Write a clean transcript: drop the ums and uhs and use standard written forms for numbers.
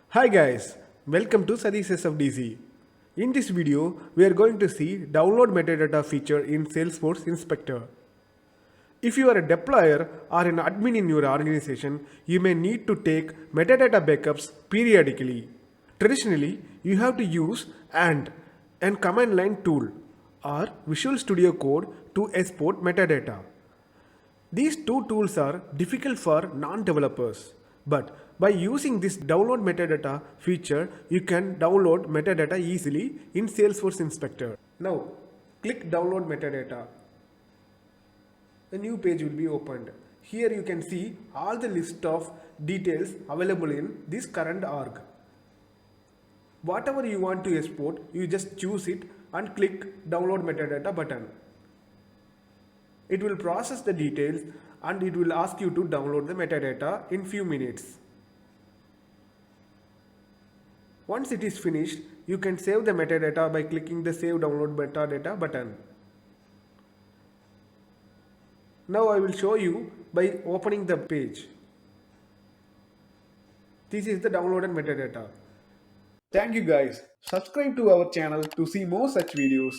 Hi guys, welcome to Sadises of DC. In this video, we are going to see download metadata feature in Salesforce Inspector. If you are a deployer or an admin in your organization, you may need to take metadata backups periodically. Traditionally, you have to use and command line tool or Visual Studio Code to export metadata. These two tools are difficult for non-developers, but by using this download metadata feature, you can download metadata easily in Salesforce Inspector. Now, click download metadata. A new page will be opened. Here you can see all the list of details available in this current org. Whatever you want to export, you just choose it and click download metadata button. It will process the details and it will ask you to download the metadata in few minutes. Once it is finished, you can save the metadata by clicking the Save Download Metadata button. Now I will show you by opening the page. This is the downloaded metadata. Thank you guys. Subscribe to our channel to see more such videos.